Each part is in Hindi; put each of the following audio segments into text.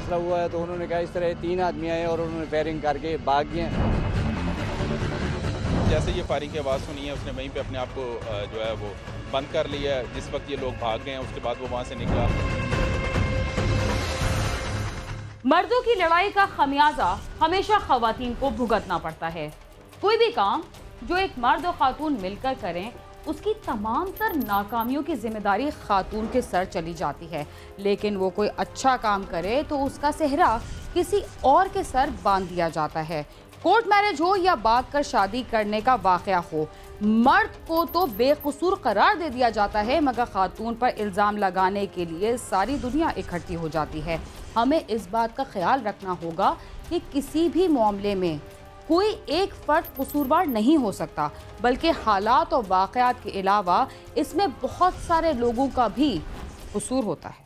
मसला हुआ है, तो उन्होंने कहा इस तरह 3 आदमी आए और उन्होंने फायरिंग करके भाग गए। जैसे ये फायरिंग की आवाज़ सुनी है उसने वहीं पे अपने आप को जो है वो बंद कर लिया है। जिस वक्त ये लोग भाग गए हैं उसके बाद वो वहाँ से निकला। मर्दों की लड़ाई का खमियाजा हमेशा खवातीन को भुगतना पड़ता है। कोई भी काम जो एक मर्द और खातून मिलकर करें, उसकी तमाम तर नाकामियों की जिम्मेदारी खातून के सर चली जाती है। लेकिन वो कोई अच्छा काम करे तो उसका सेहरा किसी और के सर बांध दिया जाता है। कोर्ट मैरिज हो या भाग कर शादी करने का वाकया हो, मर्द को तो बेकसूर करार दे दिया जाता है, मगर खातून पर इल्ज़ाम लगाने के लिए सारी दुनिया इकट्ठी हो जाती है। हमें इस बात का ख्याल रखना होगा कि किसी भी मामले में कोई एक फर्द कसूरवार नहीं हो सकता, बल्कि हालात और वाक़यात के अलावा इसमें बहुत सारे लोगों का भी कसूर होता है।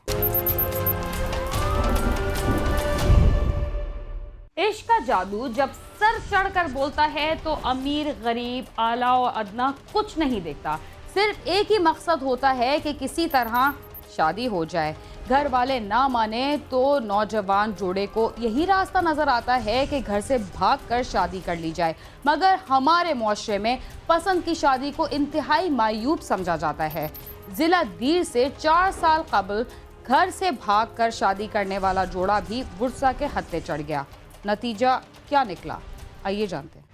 इश्क का जादू जब सर चढ़कर बोलता है तो अमीर, गरीब, आला और अदना कुछ नहीं देखता। सिर्फ एक ही मकसद होता है कि किसी तरह शादी हो जाए। घर वाले ना माने तो नौजवान जोड़े को यही रास्ता नजर आता है कि घर से भागकर शादी कर ली जाए। मगर हमारे मुआशरे में पसंद की शादी को इंतहाई मायूब समझा जाता है। जिला दीर से 4 साल कबल घर से भागकर शादी करने वाला जोड़ा भी गुस्सा के हत्थे चढ़ गया। नतीजा क्या निकला, आइए जानते हैं।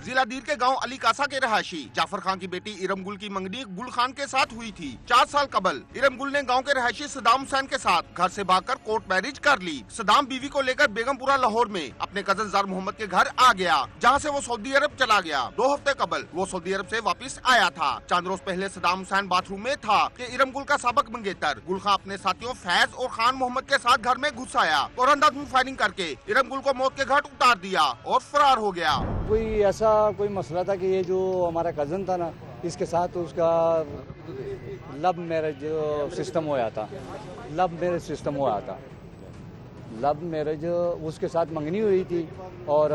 जिला दीर के गांव अली कासा के रहायशी जाफर खान की बेटी इरम गुल की मंगनी गुल खान के साथ हुई थी। 4 साल कबल इरम गुल ने गांव के रहायशी सदाम हुसैन के साथ घर से भागकर कोर्ट मैरिज कर ली। सदाम बीवी को लेकर बेगमपुरा लाहौर में अपने कजन जार मोहम्मद के घर आ गया, जहां से वो सऊदी अरब चला गया। 2 हफ्ते कबल वो सऊदी अरब से वापस आया था। चंद रोज पहले सदाम हुसैन बाथरूम में था कि इरम गुल का साबक मंगेतर गुल खान अपने साथियों फैज और खान मोहम्मद के साथ घर में घुस आया और अंधाधुंध फायरिंग करके इरम गुल को मौत के घाट उतार दिया और फरार हो गया। कोई मसला था कि ये जो हमारा कज़न था ना, इसके साथ उसका लव मैरिज सिस्टम हुआ था। लव मैरिज उसके साथ मंगनी हुई थी और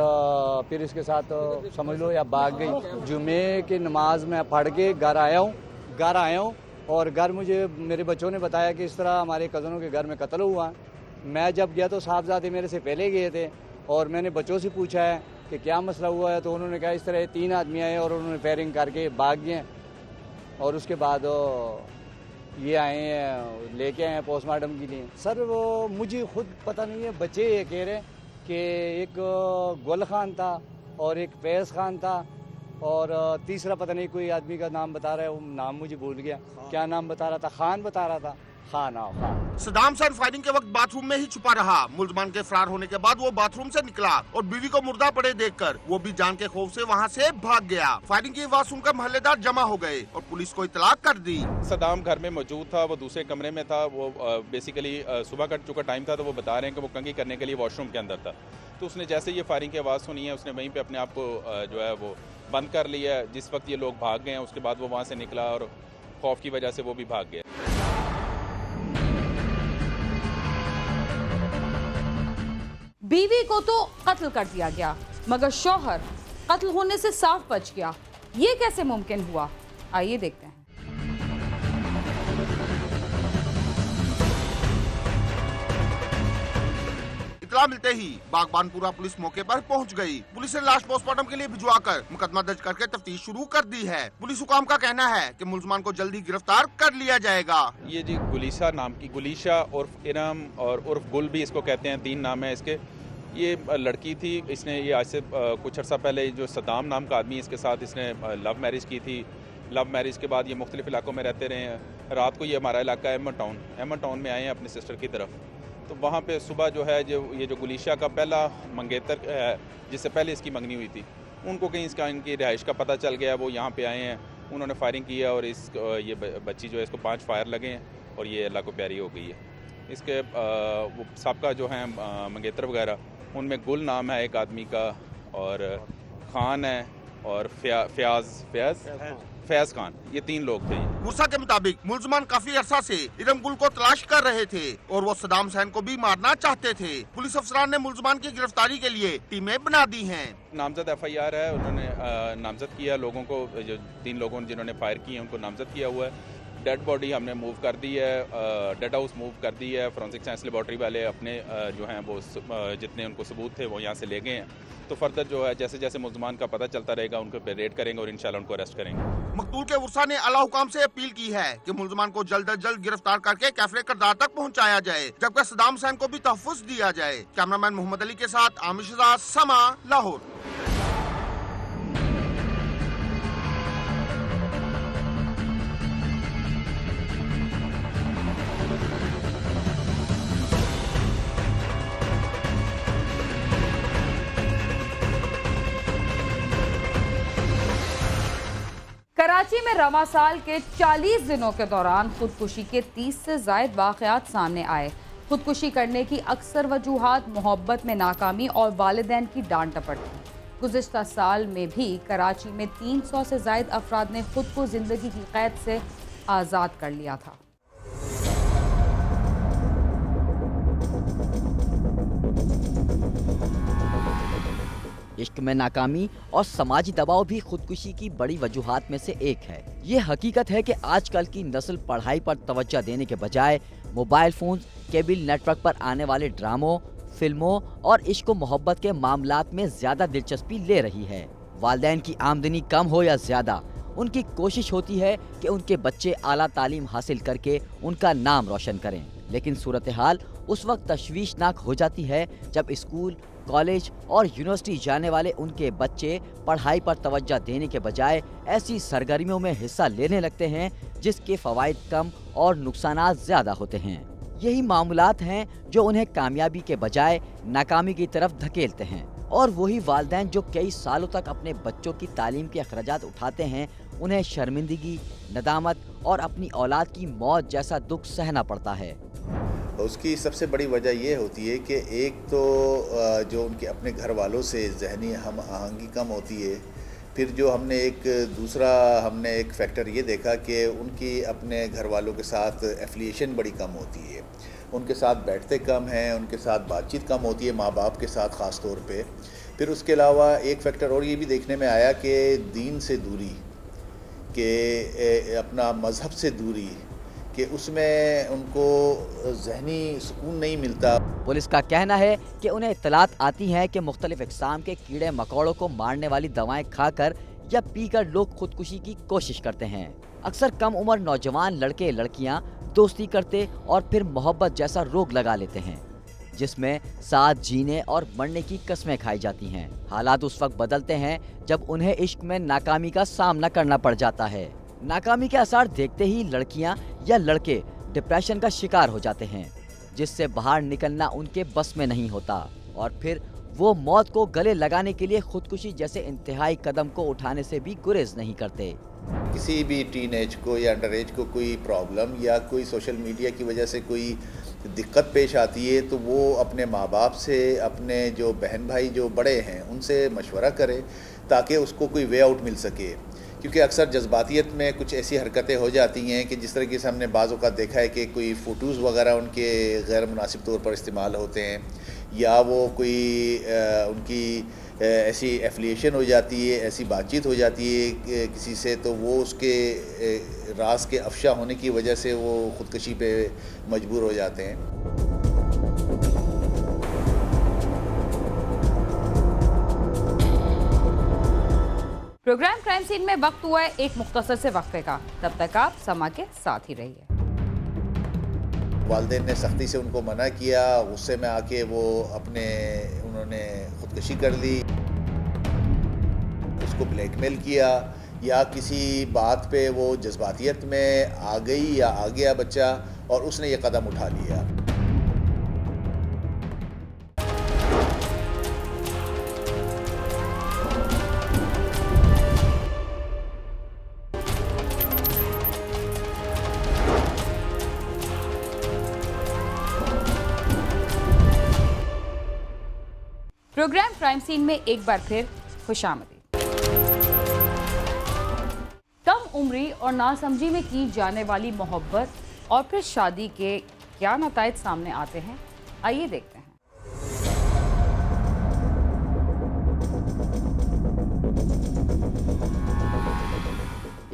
फिर इसके साथ समझ लो या भाग गई। जुमे की नमाज में पढ़ के घर आया हूँ और घर मुझे मेरे बच्चों ने बताया कि इस तरह हमारे कज़नों के घर में कत्ल हुआ। मैं जब गया तो साहबजादे मेरे से पहले गए थे और मैंने बच्चों से पूछा है कि क्या मसला हुआ है, तो उन्होंने कहा इस तरह 3 आदमी आए और उन्होंने फायरिंग करके भाग गए और उसके बाद ये आए हैं, लेके आए हैं पोस्टमार्टम के लिए। सर वो मुझे खुद पता नहीं है, बच्चे ये कह रहे कि एक गुल खान था और एक फैज़ खान था और तीसरा पता नहीं कोई आदमी का नाम बता रहा है, वो नाम मुझे भूल गया, क्या नाम बता रहा था, खान बता रहा था। खान। सदाम हुसैन फायरिंग के वक्त बाथरूम में ही छुपा रहा। मुलजमान के फरार होने के बाद वो बाथरूम से निकला और बीवी को मुर्दा पड़े देखकर वो भी जान के खौफ से वहाँ से भाग गया। फायरिंग की आवाज सुनकर मोहल्लेदार जमा हो गए और पुलिस को इत्तला कर दी। सदाम घर में मौजूद था, वो दूसरे कमरे में था। वो बेसिकली सुबह का चूँकि टाइम था तो वो बता रहे हैं कि वो कंघी करने के लिए वॉशरूम के अंदर था। तो उसने जैसे ये फायरिंग की आवाज़ सुनी है उसने वहीं पे अपने आप को जो है वो बंद कर लिया है। जिस वक्त ये लोग भाग गए हैं उसके बाद वो वहाँ से निकला और खौफ की वजह से वो भी भाग गया। बीवी को तो कत्ल कर दिया गया, मगर शौहर कत्ल होने से साफ बच गया। ये कैसे मुमकिन हुआ, आइए देखते हैं। इत्तला मिलते ही बागबानपुरा पुलिस मौके पर पहुंच गई। पुलिस ने लाश पोस्टमार्टम के लिए भिजवाकर मुकदमा दर्ज करके तफ्तीश शुरू कर दी है। पुलिस हुकाम का कहना है कि मुलजमान को जल्दी गिरफ्तार कर लिया जाएगा। ये जी गुलीशा नाम की, गुलीशा उर्फ इरम और उर्फ गुल भी इसको कहते हैं, 3 नाम है इसके। ये लड़की थी, इसने ये आज से कुछ अर्सा पहले जो सदाम नाम का आदमी इसके साथ इसने लव मैरिज की थी। लव मैरिज के बाद ये मुख्तलिफ इलाकों में रहते रहे हैं। रात को ये हमारा इलाका एमन टाउन में आए हैं अपनी सिस्टर की तरफ। तो वहाँ पे सुबह जो है जो ये जो गुलीशा का पहला मंगेतर है जिससे पहले इसकी मंगनी हुई थी, उनको कहीं इनकी रिहाइश का पता चल गया। वो यहाँ पे आए हैं, उन्होंने फायरिंग की है और ये बच्ची जो है इसको 5 फायर लगे हैं और ये अल्लाह को प्यारी हो गई है। इसके वो सबका जो है मंगेतर वगैरह, उनमें गुल नाम है एक आदमी का और खान है और फैज खान, ये 3 लोग थे। गुस्सा के मुताबिक मुलजमान काफी अरसा से इरम गुल को तलाश कर रहे थे और वो सदाम हुसैन को भी मारना चाहते थे। पुलिस अफसरान ने मुलजमान की गिरफ्तारी के लिए टीमें बना दी हैं। नामजद FIR है, उन्होंने नामजद किया लोगों को, जो 3 लोगों जिन्होंने फायर किए उनको नामजद किया हुआ है। डेड बॉडी हमने मूव कर दी है, डेड हाउस मूव कर दी है। फोरेंसिक साइंस लेबॉर्ट्री वाले अपने जो हैं वो जितने उनको सबूत थे वो यहाँ से ले गए हैं। तो फर्दर जो है जैसे जैसे मुल्ज़मान का पता चलता रहेगा उनको पे रेड करेंगे और इंशाल्लाह उनको अरेस्ट करेंगे। मकतूल के उर्सा ने आला हुकाम से अपील की है कि मुल्ज़मान को जल्द अज जल्द गिरफ्तार करके कैफरे किरदार तक पहुँचाया जाए, जबकि सदाम हुसैन को भी तहफ़्फ़ुज़ दिया जाए। कैमरामैन मोहम्मद अली के साथ आमिर शहजाद, समा, लाहौर। कराची में रवा साल के 40 दिनों के दौरान खुदकुशी के 30 से ज़ायद वाक़यात सामने आए। खुदकुशी करने की अक्सर वजूहात मोहब्बत में नाकामी और वालिदैन की डांट टपट थी। गुज़िश्ता साल में भी कराची में 300 से ज़ायद अफराद ने खुद को ज़िंदगी की क़ैद से आज़ाद कर लिया था। इश्क में नाकामी और समाजी दबाव भी खुदकुशी की बड़ी वजूहात में से एक है। ये हकीकत है कि आजकल की नस्ल पढ़ाई पर तवज्जो देने के बजाय मोबाइल फोन, केबल नेटवर्क पर आने वाले ड्रामों, फिल्मों और इश्क व मोहब्बत के मामलात में ज्यादा दिलचस्पी ले रही है। वालिदैन की आमदनी कम हो या ज्यादा, उनकी कोशिश होती है कि उनके बच्चे आला तालीम हासिल करके उनका नाम रोशन करें। लेकिन सूरत हाल उस वक्त तशवीशनाक हो जाती है जब स्कूल, कॉलेज और यूनिवर्सिटी जाने वाले उनके बच्चे पढ़ाई पर तवज्जो देने के बजाय ऐसी सरगर्मियों में हिस्सा लेने लगते हैं जिसके फ़वाइद कम और नुकसानात ज़्यादा होते हैं। यही मामलात हैं जो उन्हें कामयाबी के बजाय नाकामी की तरफ धकेलते हैं, और वही वालिदैन जो कई सालों तक अपने बच्चों की तालीम के अखराजात उठाते हैं, उन्हें शर्मिंदगी, नदामत और अपनी औलाद की मौत जैसा दुख सहना पड़ता है। उसकी सबसे बड़ी वजह ये होती है कि एक तो जो उनके अपने घर वालों से ज़हनी हम आहंगी कम होती है। फिर जो हमने एक फैक्टर ये देखा कि उनकी अपने घर वालों के साथ एफिलिएशन बड़ी कम होती है, उनके साथ बैठते कम हैं, उनके साथ बातचीत कम होती है माँ बाप के साथ ख़ास तौर पे। फिर उसके अलावा एक फैक्टर और ये भी देखने में आया कि दीन से दूरी, कि अपना मज़हब से दूरी, कि उसमें उनको ज़हनी सुकून नहीं मिलता। पुलिस का कहना है कि उन्हें इत्तलात आती हैं कि मुख्तलिफ इक़साम के कीड़े मकोड़ों को मारने वाली दवाएं खाकर या पीकर लोग खुदकुशी की कोशिश करते हैं। अक्सर कम उम्र नौजवान लड़के लड़कियां दोस्ती करते और फिर मोहब्बत जैसा रोग लगा लेते हैं, जिसमें साथ जीने और मरने की कस्में खाई जाती हैं। हालात उस वक्त बदलते हैं जब उन्हें इश्क में नाकामी का सामना करना पड़ जाता है। नाकामी के आसार देखते ही लड़कियां या लड़के डिप्रेशन का शिकार हो जाते हैं, जिससे बाहर निकलना उनके बस में नहीं होता, और फिर वो मौत को गले लगाने के लिए खुदकुशी जैसे इंतहाई कदम को उठाने से भी गुरेज नहीं करते। किसी भी टीनेज को या अंडर एज को कोई प्रॉब्लम या कोई सोशल मीडिया की वजह से कोई दिक्कत पेश आती है तो वो अपने माँ बाप से, अपने जो बहन भाई जो बड़े हैं उनसे मशवरा करे ताकि उसको कोई वे आउट मिल सके। क्योंकि अक्सर जज्बातियत में कुछ ऐसी हरकतें हो जाती हैं कि जिस तरीके से हमने बाज़ औक़ात देखा है कि कोई फ़ोटोज़ वगैरह उनके गैर मुनासिब तौर पर इस्तेमाल होते हैं, या वो कोई उनकी ऐसी एफिलिएशन हो जाती है, ऐसी बातचीत हो जाती है किसी से, तो वो उसके राज के अफशा होने की वजह से वो ख़ुदकशी पे मजबूर हो जाते हैं। प्रोग्राम क्राइम सीन में वक्त हुआ है एक मुख्तसर से वक्फे का। तब तक आप समा के साथ ही रहिए। वालिदैन ने सख्ती से उनको मना किया, गुस्से में आके वो उन्होंने खुदकुशी कर ली, उसको ब्लैकमेल किया, या किसी बात पे वो जज्बातियत में आ गई या आ गया बच्चा और उसने ये कदम उठा लिया। प्रोग्राम क्राइम सीन में एक बार फिर खुशामदीद। कम उम्री और नासमझी में की जाने वाली मोहब्बत और फिर शादी के क्या नताइज सामने आते हैं, आइए देखते हैं।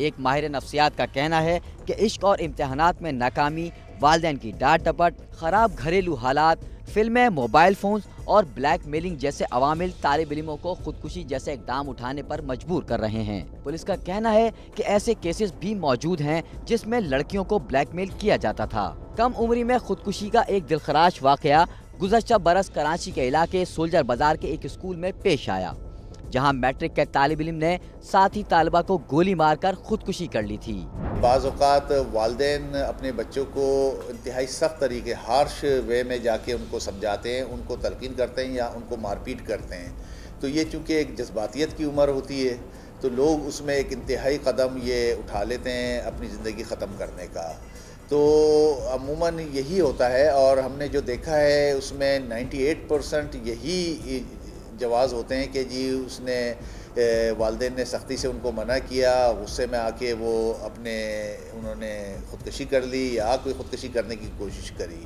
एक माहिर नफ्सियात का कहना है कि इश्क और इम्तिहानात में नाकामी, वालिदैन की डांट डपट, खराब घरेलू हालात, फिल्में, मोबाइल फोन्स और ब्लैकमेलिंग जैसे अवामिल तालिब इल्मों को खुदकुशी जैसे इकदाम उठाने पर मजबूर कर रहे हैं। पुलिस का कहना है कि ऐसे केसेस भी मौजूद हैं जिसमें लड़कियों को ब्लैकमेल किया जाता था। कम उम्री में खुदकुशी का एक दिलखराश वाकया गुज़श्ता बरस कराची के इलाके सोल्जर बाजार के एक स्कूल में पेश आया, जहां मैट्रिक के तालिब इल्म ने साथी तालिबा को गोली मारकर खुदकुशी कर ली थी। बाज़ औक़ात वालिदैन अपने बच्चों को इंतहाई सख्त तरीके, हार्श वे में जाके उनको समझाते हैं, उनको तलकीन करते हैं या उनको मारपीट करते हैं। तो ये चूँकि एक जज्बातियत की उम्र होती है तो लोग उसमें एक इंतहाई कदम ये उठा लेते हैं अपनी ज़िंदगी ख़त्म करने का। तो अमूमन यही होता है और हमने जो देखा है उसमें 98% यही जवाज़ होते हैं कि जी उसने वालिदैन ने सख्ती से उनको मना किया, गुस्से में आके उन्होंने खुदकुशी कर ली या कोई खुदकुशी करने की कोशिश करी।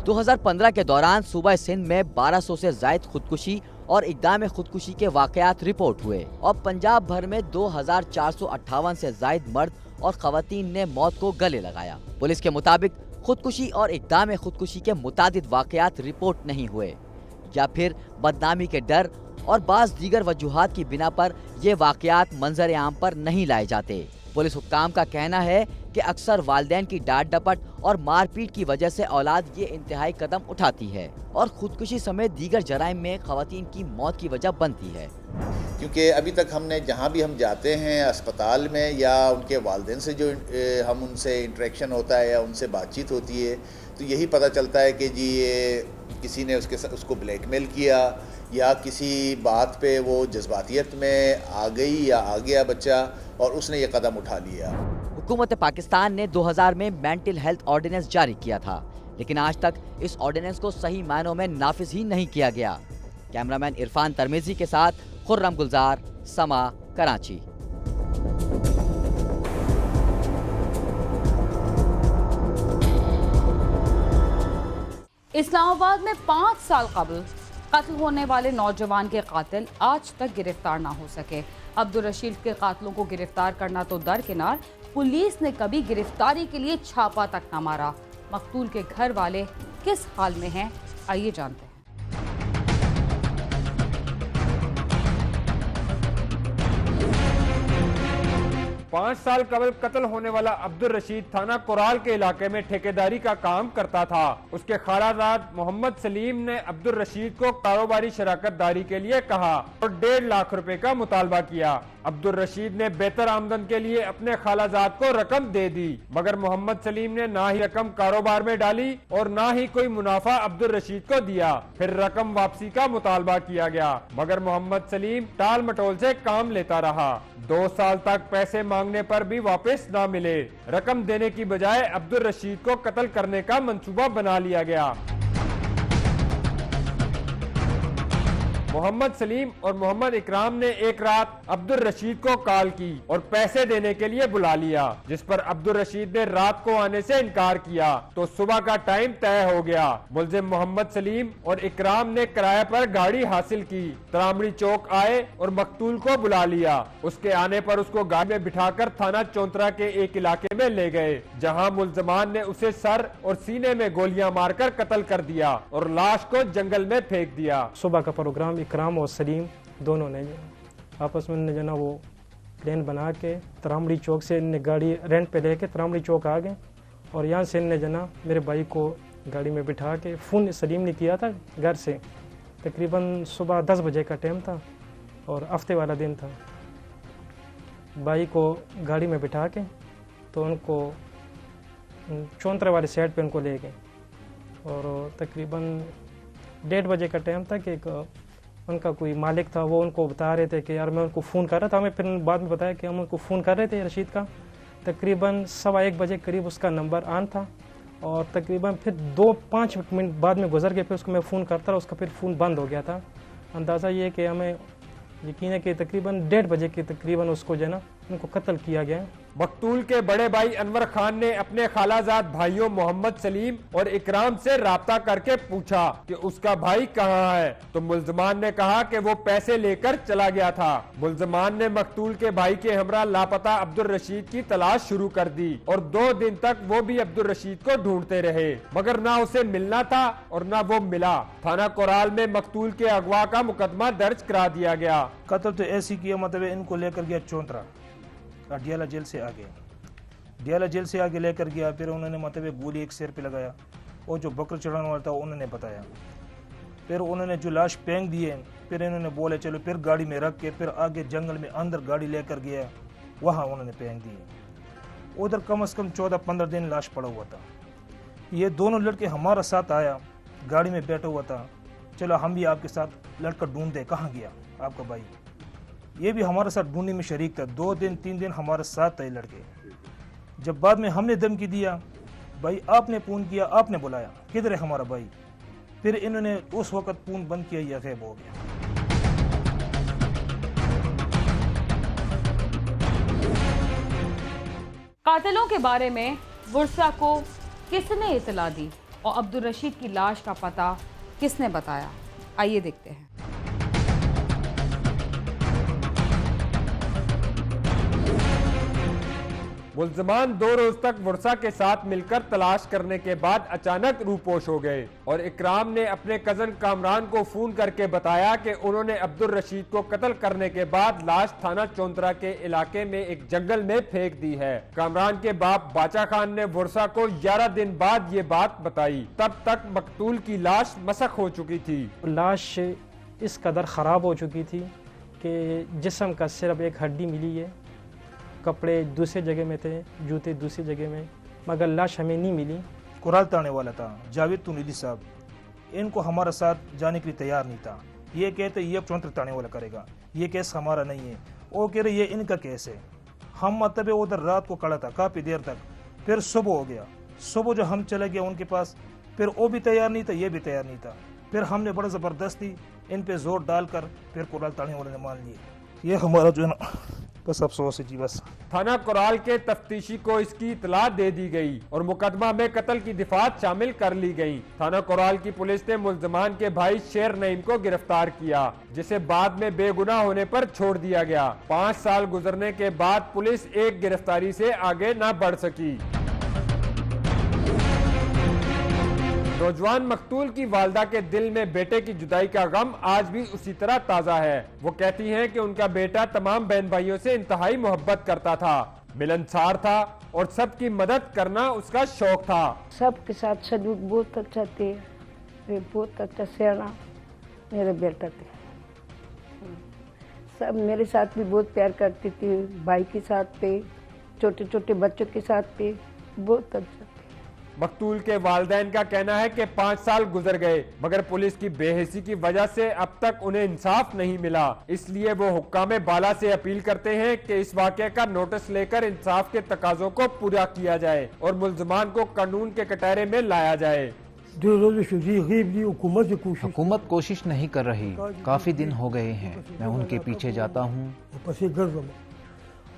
2015 के दौरान सूबा सिंध में 1200 से जायद खुदकुशी और इक़दाम खुदकुशी के वाक़यात रिपोर्ट हुए और पंजाब भर में 2458 से जायद मर्द और ख़वातीन ने मौत को गले लगाया। पुलिस के मुताबिक खुदकुशी और इक़दाम खुदकुशी के मुतादिद वाक़यात रिपोर्ट नहीं हुए या फिर बदनामी के डर और बाज़ दीगर वजूहात की बिना पर ये वाक़यात मंजर आम पर नहीं लाए जाते। पुलिस हुक्काम का कहना है कि अक्सर वालिदैन की डांट डपट और मारपीट की वजह से औलाद ये इंतहाई कदम उठाती है और खुदकुशी समेत दीगर जराइम में ख़वातीन की मौत की वजह बनती है। क्योंकि अभी तक हमने जहाँ भी हम जाते हैं अस्पताल में या उनके वालिदैन से जो हम उनसे इंटरेक्शन होता है या उनसे बातचीत होती है तो यही पता चलता है कि जी ये किसी ने उसको ब्लैकमेल किया या किसी बात पे वो जज्बातियत में आ गई या आ गया बच्चा और उसने ये कदम उठा लिया। हुकूमत पाकिस्तान ने 2000 में मेंटल हेल्थ ऑर्डिनेंस जारी किया था, लेकिन आज तक इस ऑर्डिनेंस को सही मायनों में नाफिज ही नहीं किया गया। कैमरामैन इरफान तरमीजी के साथ खुर्रम गुलजार, समा, कराची। इस्लामाबाद में 5 साल कबल कत्ल होने वाले नौजवान के कातिल आज तक गिरफ्तार ना हो सके। अब्दुल रशीद के कातिलों को गिरफ्तार करना तो दरकिनार, पुलिस ने कभी गिरफ्तारी के लिए छापा तक न मारा। मकतूल के घर वाले किस हाल में हैं, आइए जानते हैं। 5 साल कबल कत्ल होने वाला अब्दुल रशीद थाना कोराल के इलाके में ठेकेदारी का काम करता था। उसके खालाजाद मोहम्मद सलीम ने अब्दुल रशीद को कारोबारी शराकत दारी के लिए कहा और 1.5 लाख रुपए का मुतालबा किया। अब्दुल रशीद ने बेहतर आमदन के लिए अपने खालाजाद को रकम दे दी, मगर मोहम्मद सलीम ने ना ही रकम कारोबार में डाली और ना ही कोई मुनाफा अब्दुल रशीद को दिया। फिर रकम वापसी का मुतालबा किया गया, मगर मोहम्मद सलीम टाल मटोल से काम लेता रहा। 2 साल तक पैसे मांगने पर भी वापस ना मिले। रकम देने की बजाय अब्दुल रशीद को कत्ल करने का मंसूबा बना लिया गया। मोहम्मद सलीम और मोहम्मद इकराम ने एक रात अब्दुल रशीद को कॉल की और पैसे देने के लिए बुला लिया, जिस पर अब्दुल रशीद ने रात को आने से इनकार किया तो सुबह का टाइम तय हो गया। मुलजिम मोहम्मद सलीम और इकराम ने किराए पर गाड़ी हासिल की, तरामड़ी चौक आए और मकतूल को बुला लिया। उसके आने पर उसको गाड़ी में बिठाकर थाना चौंतरा के एक इलाके में ले गए, जहाँ मुलजमान ने उसे सर और सीने में गोलियां मारकर कत्ल कर दिया और लाश को जंगल में फेंक दिया। सुबह का प्रोग्राम इकराम और सलीम दोनों ने आपस में जो ना वो प्लान बना के तरामड़ी चौक से इनने गाड़ी रेंट पे लेके तरामड़ी चौक आ गए और यहाँ से इनने जना मेरे भाई को गाड़ी में बिठा के फ़ोन सलीम ने किया था घर से। तकरीबन सुबह 10 बजे का टाइम था और हफ्ते वाला दिन था। भाई को गाड़ी में बिठा के तो उनको चौंतरे वाले साइड पे उनको ले गए और तकरीबन 1:30 बजे का टाइम था कि उनका कोई मालिक था, वो उनको बता रहे थे कि यार मैं उनको फ़ोन कर रहा था। हमें फिर बाद में बताया कि हम उनको फ़ोन कर रहे थे रशीद का। तकरीबन 1:15 बजे करीब उसका नंबर ऑन था और तकरीबन फिर 2-5 मिनट बाद में गुजर के फिर उसको मैं फ़ोन करता रहा, उसका फिर फ़ोन बंद हो गया था। अंदाज़ा ये कि हमें यकीन है कि तकरीबन 1:30 बजे के तकरीबन उसको जो है ना उनको कत्ल किया गया। मकतूल के बड़े भाई अनवर खान ने अपने खालाजाद भाइयों मोहम्मद सलीम और इकराम से राब्ता करके पूछा कि उसका भाई कहाँ है, तो मुल्जमान ने कहा कि वो पैसे लेकर चला गया था। मुल्जमान ने मकतूल के भाई के हमरा लापता अब्दुल रशीद की तलाश शुरू कर दी और 2 दिन तक वो भी अब्दुल रशीद को ढूंढते रहे, मगर ना उसे मिलना था और ना वो मिला। थाना कोराल में मकतूल के अगवा का मुकदमा दर्ज करा दिया गया। कत्ल तो ऐसी किया, मतलब इनको लेकर गया चौंतरा, डियाला जेल से आगे, डियाला जेल से आगे लेकर गया। फिर उन्होंने मतलब गोली एक सिर पे लगाया और जो बकर चढ़ाने वाला था उन्होंने बताया। फिर उन्होंने जो लाश फेंक दिए, फिर इन्होंने बोले चलो, फिर गाड़ी में रख के फिर आगे जंगल में अंदर गाड़ी लेकर गया, वहाँ उन्होंने फेंक दिए। उधर कम से कम 14-15 दिन लाश पड़ा हुआ था। ये दोनों लड़के हमारा साथ आया, गाड़ी में बैठा हुआ था, चलो हम भी आपके साथ लड़का ढूंढ दे, कहाँ गया आपका भाई। ये भी हमारे साथ ढूंढने में शरीक था, 2 दिन 3 दिन हमारे साथ थे लड़के। जब बाद में हमने धमकी दिया, भाई आपने फोन किया, आपने बुलाया, किधर है हमारा भाई, फिर इन्होंने उस वक्त फोन बंद किया, यह गैब हो गया। कातिलों के बारे में वर्षा को किसने इतला दी और अब्दुल रशीद की लाश का पता किसने बताया, आइए देखते हैं। मुल्जमान 2 रोज तक वर्षा के साथ मिलकर तलाश करने के बाद अचानक रूपोश हो गए और इकराम ने अपने कजन कामरान को फोन करके बताया कि उन्होंने अब्दुल रशीद को कत्ल करने के बाद लाश थाना चौंतरा के इलाके में एक जंगल में फेंक दी है। कामरान के बाप बाचा खान ने वर्षा को 11 दिन बाद ये बात बताई। तब तक मकतूल की लाश मसक हो चुकी थी। लाश इस कदर ख़राब हो चुकी थी कि जिस्म का सिर्फ एक हड्डी मिली है, कपड़े दूसरे जगह में थे, जूते दूसरी जगह में, मगर लाश हमें नहीं मिली। कुराल ताने वाला था जावेद तुनीली साहब, इनको हमारा साथ जाने के लिए तैयार नहीं था। ये कहते ये अब चौंतर ताने वाला करेगा, ये केस हमारा नहीं है। वो कह रहे ये इनका केस है। हम मतलब उधर रात को खड़ा था काफ़ी देर तक, फिर सुबह हो गया। सुबह जो हम चले गए उनके पास, फिर वो भी तैयार नहीं था, ये भी तैयार नहीं था। फिर हमने बड़ा ज़बरदस्ती इन पे जोर डालकर फिर कुराल ताने वाले ने मान लिए। ये हमारा जो है ना बस अफसोस है जी। बस थाना कोराल के तफ्तीशी को इसकी इतला दे दी गई और मुकदमा में कत्ल की दिफात शामिल कर ली गई। थाना कोराल की पुलिस ने मुल्जमान के भाई शेर नईम को गिरफ्तार किया, जिसे बाद में बेगुनाह होने पर छोड़ दिया गया। 5 साल गुजरने के बाद पुलिस एक गिरफ्तारी से आगे न बढ़ सकी। नौजवान मकतूल की वालदा के दिल में बेटे की जुदाई का गम आज भी उसी तरह ताज़ा है। वो कहती हैं कि उनका बेटा तमाम बहन भाइयों से इंतहाई मोहब्बत करता था, मिलनसार था और सबकी मदद करना उसका शौक था। सबके साथ सलूक बहुत अच्छा थे, बहुत अच्छा सियाना मेरे बेटा थे। सब मेरे साथ भी बहुत प्यार करती थी, भाई के साथ पे, छोटे छोटे बच्चों के साथ पे, बहुत अच्छा। मकतूल के वालिदैन का कहना है कि 5 साल गुजर गए मगर पुलिस की बेहिसी की वजह से अब तक उन्हें इंसाफ नहीं मिला। इसलिए वो हुक्काम बाला से अपील करते हैं कि इस वाक़े का नोटिस लेकर इंसाफ के तकाजों को पूरा किया जाए और मुल्जमान को कानून के कटहरे में लाया जाए। हुकूमत कोशिश नहीं कर रही, काफी दिन हो गए हैं मैं उनके पीछे जाता हूँ।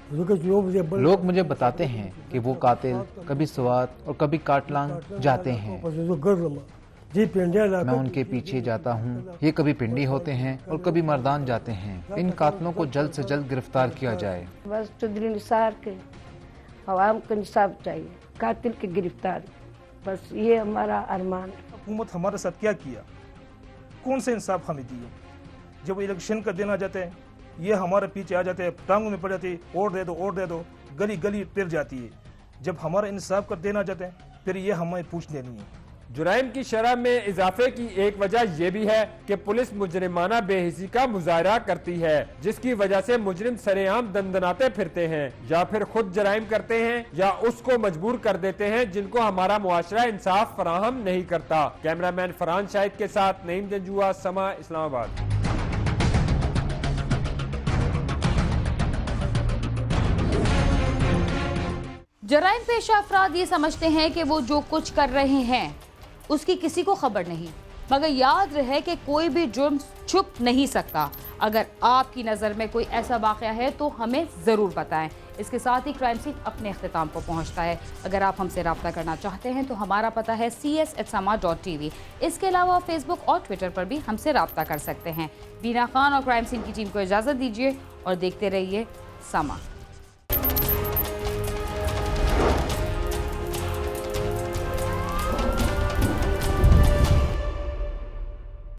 लोग मुझे बताते हैं कि वो कातिल कभी स्वात और कभी काटलांग जाते हैं। मैं उनके पीछे जाता हूँ। ये कभी पिंडी होते हैं और कभी मर्दान जाते हैं। इन कातिलों को जल्द से जल्द गिरफ्तार किया जाए। बस चौधरी निसार के अवाम को इंसाफ चाहिए, कातिल की गिरफ्तारी, बस ये हमारा अरमान। हुकूमत हमारे साथ क्या किया, कौन से इंसाफ हमें दिए। जब इलेक्शन का दिन आ जाते हैं ये हमारे पीछे आ जाते हैं, टांगों में पड़ जाते हैं, वोट दे दो, गली गली फिर जाती है। जब हमारा इंसाफ का दिन आ जाते हैं फिर ये हमें पूछने नहीं है। जुराइम की शरह में इजाफे की एक वजह यह भी है कि पुलिस मुजरिमाना बेहिसी का मुजाहरा करती है, जिसकी वजह से मुजरिम सरेआम दंदनाते फिरते हैं, या फिर खुद जराइम करते हैं या उसको मजबूर कर देते हैं, जिनको हमारा मुआशरा इंसाफ फराहम नहीं करता। कैमरामैन फरहान शाहिद के साथ नईम जंजुआ, समा, इस्लामाबाद। जराइम पेशा अफराद ये समझते हैं कि वो जो कुछ कर रहे हैं उसकी किसी को खबर नहीं, मगर याद रहे कि कोई भी जुर्म छुप नहीं सकता। अगर आपकी नज़र में कोई ऐसा वाक़या है तो हमें ज़रूर बताएं। इसके साथ ही क्राइम सीन अपने अख्तिताम को पहुंचता है। अगर आप हमसे रब्ता करना चाहते हैं तो हमारा पता है cs@sama.tv। इसके अलावा फेसबुक और ट्विटर पर भी हमसे रब्ता कर सकते हैं। बीना खान और क्राइम सीन की टीम को इजाज़त दीजिए और देखते रहिए समा।